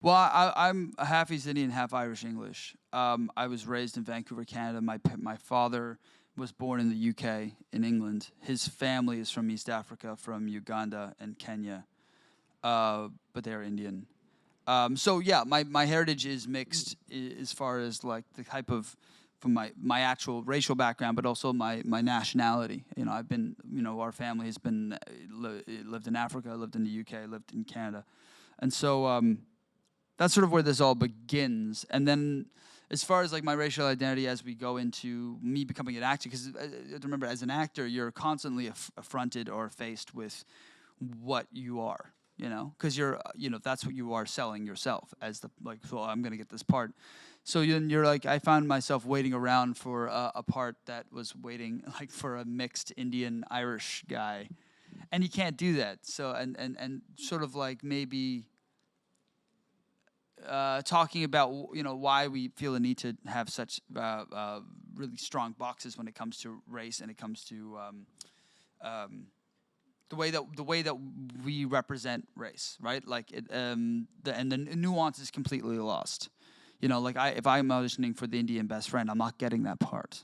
Well, I'm half East Indian, half Irish English. I was raised in Vancouver, Canada. My father was born in the UK, in England. His family is from East Africa, from Uganda and Kenya, but they're Indian. So yeah, my heritage is mixed as far as like the type of from my actual racial background, but also my nationality. I've been, our family has been lived in Africa, lived in the UK, lived in Canada, and so that's sort of where this all begins. And then as far as like my racial identity as we go into me becoming an actor, because remember, as an actor, you're constantly affronted or faced with what you are, because that's what you are selling yourself as the, like, so I'm going to get this part. So then you're like, I found myself waiting around for a part that was waiting like for a mixed Indian Irish guy. And you can't do that. So, and sort of like maybe talking about why we feel the need to have such really strong boxes when it comes to race and it comes to the way that we represent race, right? Like the nuance is completely lost. Like if I'm auditioning for the Indian best friend, I'm not getting that part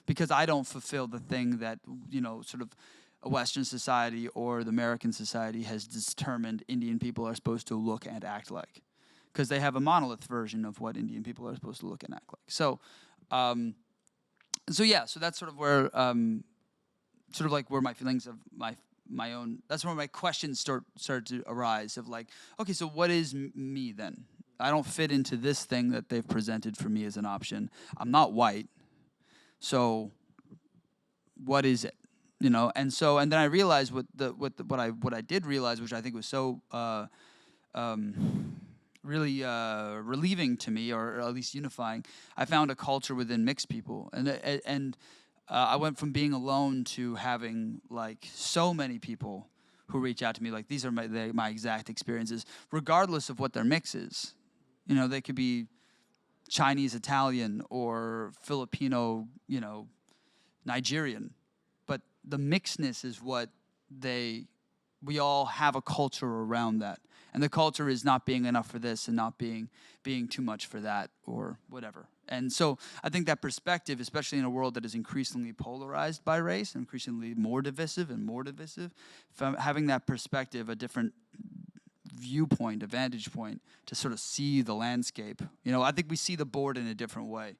because I don't fulfill the thing that sort of a Western society or the American society has determined Indian people are supposed to look and act like, because they have a monolith version of what Indian people are supposed to look and act like. So, so that's sort of where, sort of like where my feelings of my own. That's where my questions start to arise of like, okay, so what is me then? I don't fit into this thing that they've presented for me as an option. I'm not white, so what is it? And then I realized what I did realize, which I think was so. Really relieving to me, or at least unifying. I found a culture within mixed people, and I went from being alone to having like so many people who reach out to me. Like these are my exact experiences, regardless of what their mix is. They could be Chinese, Italian, or Filipino, Nigerian, but the mixedness is what we all have a culture around that. And the culture is not being enough for this and not being too much for that or whatever. And so I think that perspective, especially in a world that is increasingly polarized by race, increasingly more divisive, having that perspective, a different viewpoint, a vantage point to sort of see the landscape. I think we see the board in a different way.